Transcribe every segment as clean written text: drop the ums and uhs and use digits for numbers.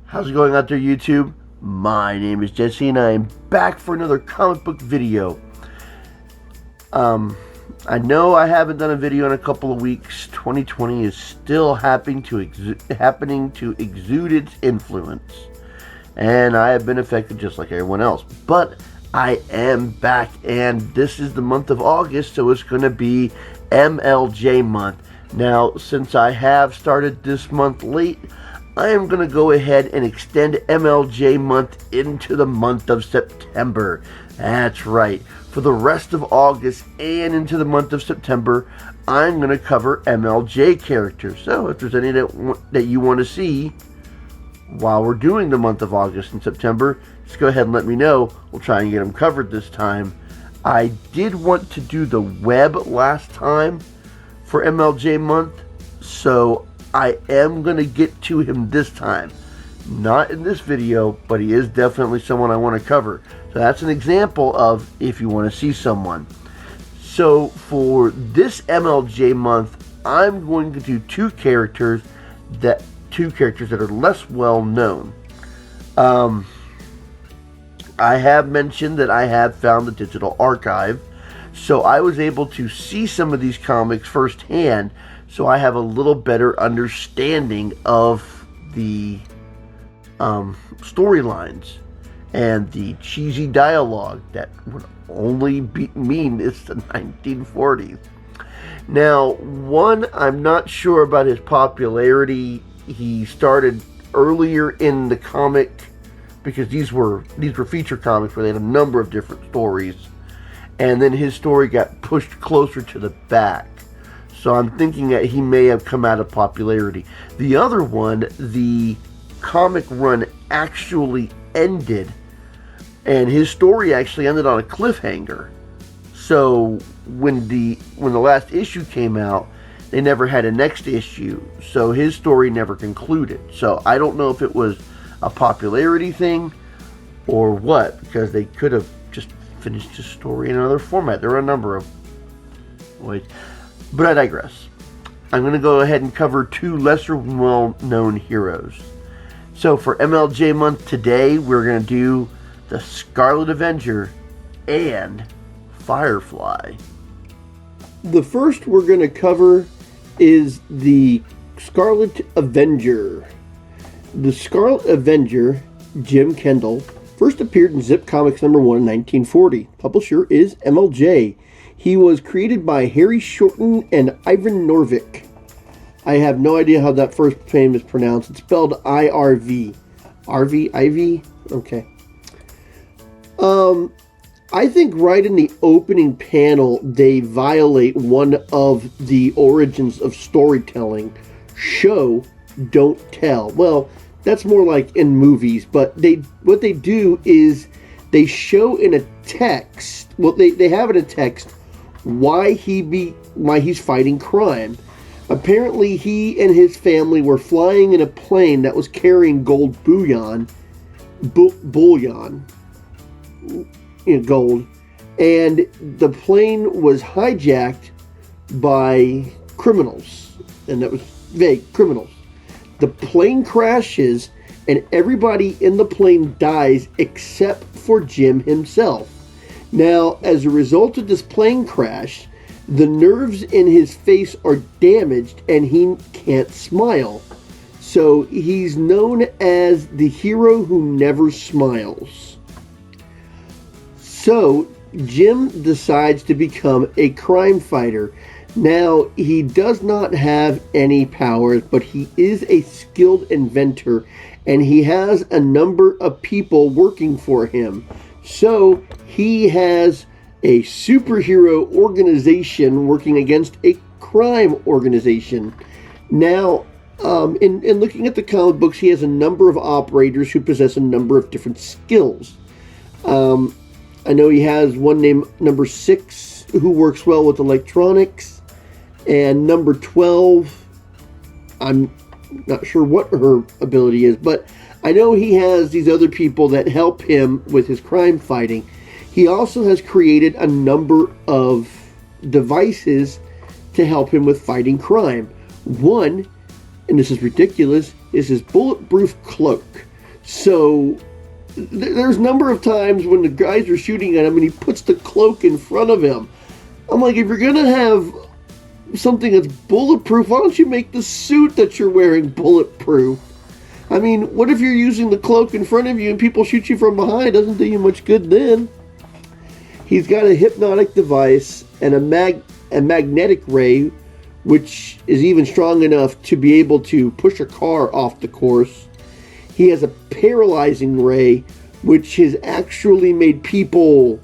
How's it going out there, YouTube? My name is Jesse and I am back for another comic book video. I know I haven't done a video in a couple of weeks. 2020 is still happening to exude its influence. And I have been affected just like everyone else. But I am back, and this is the month of August, so it's going to be MLJ Month. Now, since I have started this month late, I am going to go ahead and extend MLJ Month into the month of September. That's right. For the rest of August and into the month of September, I'm going to cover MLJ characters. So if there's any that you want to see while we're doing the month of August and September, just go ahead and let me know. We'll try and get them covered this time. I did want to do the web last time for MLJ Month, so I am going to get to him this time. Not in this video, but he is definitely someone I want to cover. So that's an example of if you want to see someone. So for this MLJ Month, I'm going to do two characters that are less well known. I have mentioned that I have found the digital archive, so I was able to see some of these comics firsthand, so I have a little better understanding of the storylines and the cheesy dialogue that would only mean it's the 1940s. Now, one, I'm not sure about his popularity. He started earlier in the comic because these were feature comics where they had a number of different stories, and then his story got pushed closer to the back. So I'm thinking that he may have come out of popularity. The other one, the comic run actually ended, and his story actually ended on a cliffhanger. So when the last issue came out, they never had a next issue, so his story never concluded. So I don't know if it was a popularity thing or what, because they could have just finished his story in another format. There are a number of ways, but I digress. I'm going to go ahead and cover two lesser well-known heroes. So for MLJ Month today, we're going to do the Scarlet Avenger and Firefly. The first we're going to cover is the Scarlet Avenger. The Scarlet Avenger, Jim Kendall, first appeared in Zip Comics #1 in 1940. Publisher is MLJ. He was created by Harry Shorten and Ivan Norvik. I have no idea how that first name is pronounced. It's spelled I-R-V. R-V? I-V? Okay. I think right in the opening panel, they violate one of the origins of storytelling. Show, don't tell. Well, that's more like in movies, but what they do is they show in a text, well, they have in a text why he's fighting crime. Apparently, he and his family were flying in a plane that was carrying gold bullion, gold, and the plane was hijacked by criminals, and that was vague, criminals. The plane crashes, and everybody in the plane dies except for Jim himself. Now, as a result of this plane crash, the nerves in his face are damaged and he can't smile. So he's known as the hero who never smiles. So Jim decides to become a crime fighter. Now, he does not have any powers, but he is a skilled inventor, and he has a number of people working for him. So he has a superhero organization working against a crime organization. Now, in looking at the comic books, he has a number of operators who possess a number of different skills. I know he has one named number 6 who works well with electronics, and number 12, I'm not sure what her ability is, but I know he has these other people that help him with his crime fighting. He also has created a number of devices to help him with fighting crime. One, and this is ridiculous, is his bulletproof cloak. So there's a number of times when the guys are shooting at him and he puts the cloak in front of him. I'm like, if you're going to have something that's bulletproof, why don't you make the suit that you're wearing bulletproof? I mean, what if you're using the cloak in front of you and people shoot you from behind? It doesn't do you much good then. He's got a hypnotic device and a magnetic ray, which is even strong enough to be able to push a car off the course. He has a paralyzing ray, which has actually made people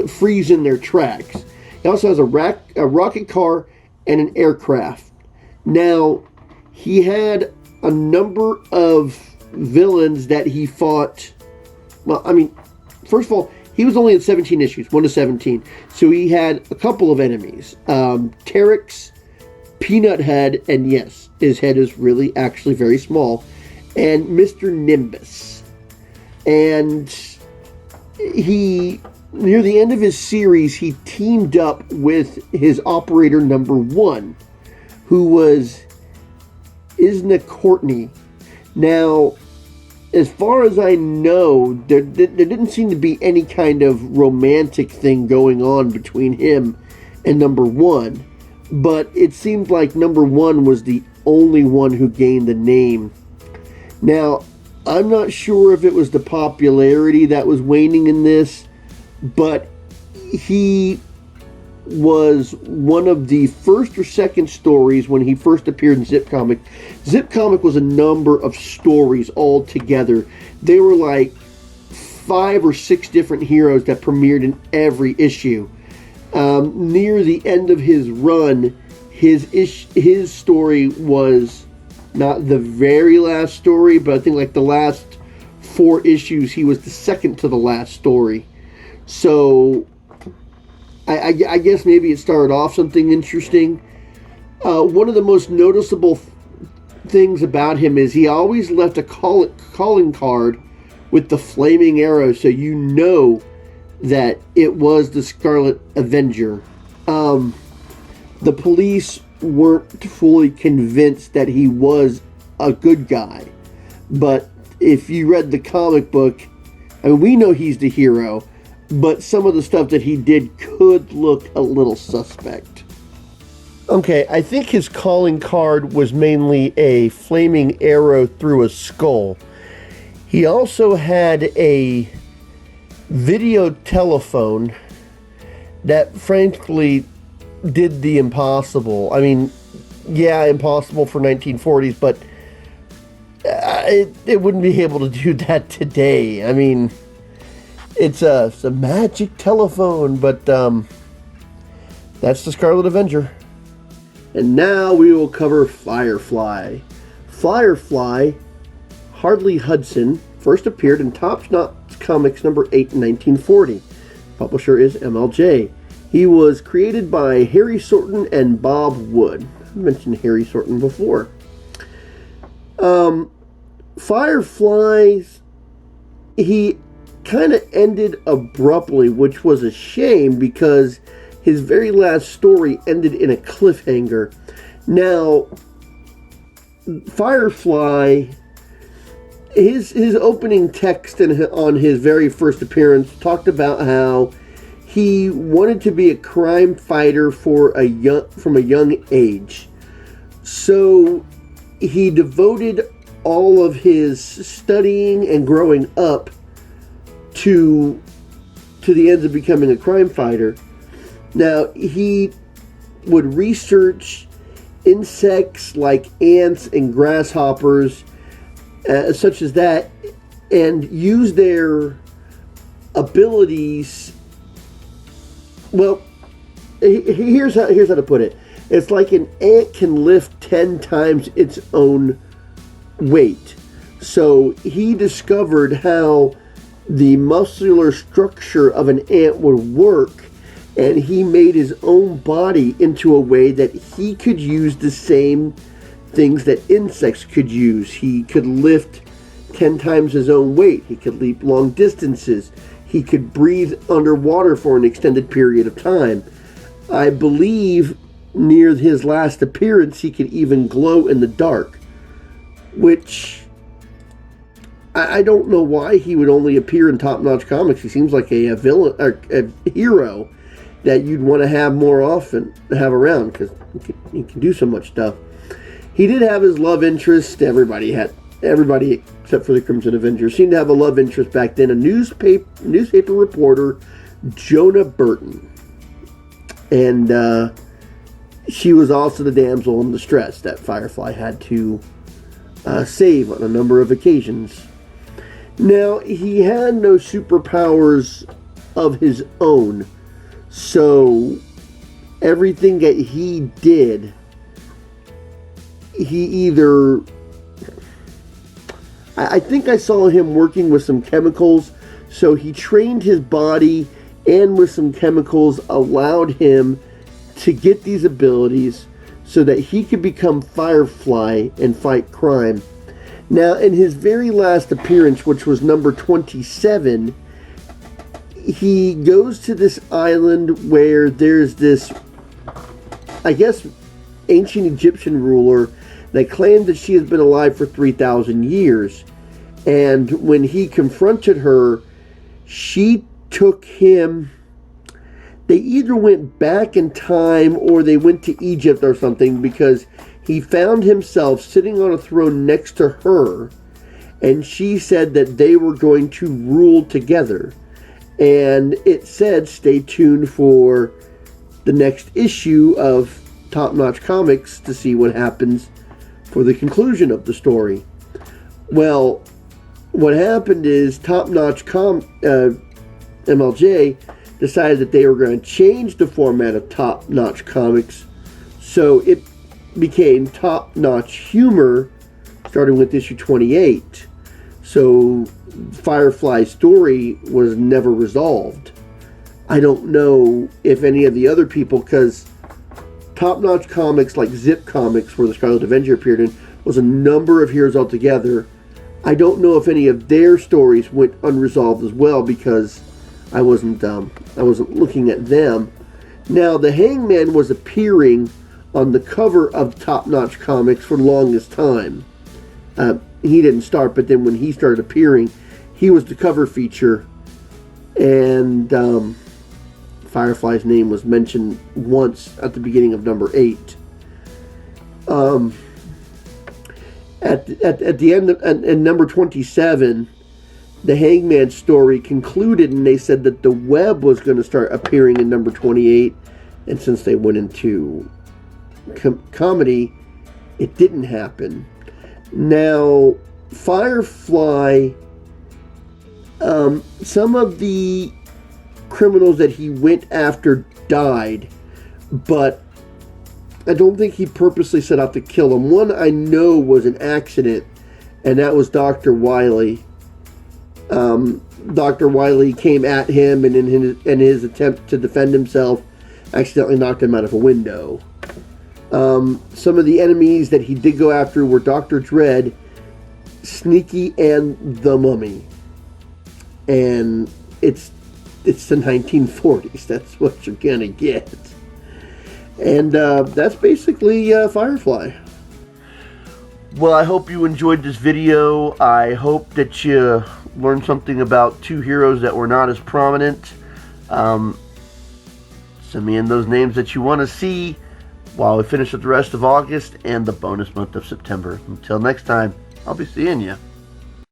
freeze in their tracks. He also has a rocket car and an aircraft. Now, he had a number of villains that he fought. Well, I mean, first of all, he was only in 17 issues, 1 to 17. So he had a couple of enemies. Terex, Peanut Head, and yes, his head is really actually very small. And Mr. Nimbus. And he, near the end of his series, he teamed up with his operator number 1, who was Isna Courtney. Now, as far as I know, there didn't seem to be any kind of romantic thing going on between him and number 1. But it seemed like number 1 was the only one who gained the name. Now, I'm not sure if it was the popularity that was waning in this, but he was one of the first or second stories when he first appeared in Zip Comic. Zip Comic was a number of stories all together. They were like 5 or 6 different heroes that premiered in every issue. Near the end of his run, his story was not the very last story, but I think like the last 4 issues, he was the second to the last story. So I guess maybe it started off something interesting. One of the most noticeable things about him is he always left a calling card with the flaming arrow, so you know that it was the Scarlet Avenger. The police weren't fully convinced that he was a good guy, but if you read the comic book, I mean, we know he's the hero, but some of the stuff that he did could look a little suspect. Okay, I think his calling card was mainly a flaming arrow through a skull. He also had a video telephone that frankly did the impossible. I mean, yeah, impossible for 1940s, but it wouldn't be able to do that today. I mean, it's a magic telephone, but that's the Scarlet Avenger. And now we will cover Firefly. Firefly, Harley Hudson, first appeared in Top Knot Comics number 8 in 1940. Publisher is MLJ. He was created by Harry Sorton and Bob Wood. I mentioned Harry Sorton before. Firefly, he kind of ended abruptly, which was a shame because his very last story ended in a cliffhanger. Now, Firefly, his opening text on his very first appearance talked about how he wanted to be a crime fighter from a young age. So he devoted all of his studying and growing up to the ends of becoming a crime fighter. Now, he would research insects like ants and grasshoppers, such as that, and use their abilities. Well, here's how to put it. It's like an ant can lift 10 times its own weight. So he discovered how the muscular structure of an ant would work, and he made his own body into a way that he could use the same things that insects could use. He could lift 10 times his own weight. He could leap long distances. He could breathe underwater for an extended period of time. I believe near his last appearance, he could even glow in the dark, which I don't know why he would only appear in Top Notch Comics. He seems like a villain, or a hero that you'd want to have more often, have around, because he can do so much stuff. He did have his love interest. Everybody except for the Crimson Avenger seemed to have a love interest back then. A newspaper reporter, Jonah Burton, and she was also the damsel in distress that Firefly had to save on a number of occasions. Now, he had no superpowers of his own, so everything that he did, he either... I think I saw him working with some chemicals, so he trained his body, and with some chemicals allowed him to get these abilities so that he could become Firefly and fight crime. Now, in his very last appearance, which was number 27, he goes to this island where there's this, I guess, ancient Egyptian ruler that claimed that she has been alive for 3,000 years. And when he confronted her, she took him... They either went back in time or they went to Egypt or something, because he found himself sitting on a throne next to her, and she said that they were going to rule together. And it said, stay tuned for the next issue of Top Notch Comics to see what happens for the conclusion of the story. Well, what happened is Top Notch MLJ decided that they were going to change the format of Top Notch Comics, so it became Top Notch Humor, starting with issue 28. So Firefly's story was never resolved. I don't know if any of the other people, because Top Notch Comics, like Zip Comics, where the Scarlet Avenger appeared in, was a number of heroes altogether. I don't know if any of their stories went unresolved as well, because I wasn't looking at them. Now, the Hangman was appearing on the cover of Top Notch Comics for the longest time. He didn't start, but then when he started appearing, he was the cover feature, and Firefly's name was mentioned once at the beginning of number 8. At the end of in number 27, the Hangman story concluded, and they said that the Web was going to start appearing in number 28, and since they went into comedy, it didn't happen. Now, Firefly, some of the criminals that he went after died, but I don't think he purposely set out to kill them. One I know was an accident, and that was Dr. Wily. Dr. Wily came at him, and in his attempt to defend himself, accidentally knocked him out of a window. Some of the enemies that he did go after were Dr. Dread, Sneaky, and the Mummy. And it's the 1940s. That's what you're gonna get. And that's basically Firefly. Well, I hope you enjoyed this video. I hope that you learned something about two heroes that were not as prominent. Send me in those names that you want to see while we finish with the rest of August and the bonus month of September. Until next time, I'll be seeing you.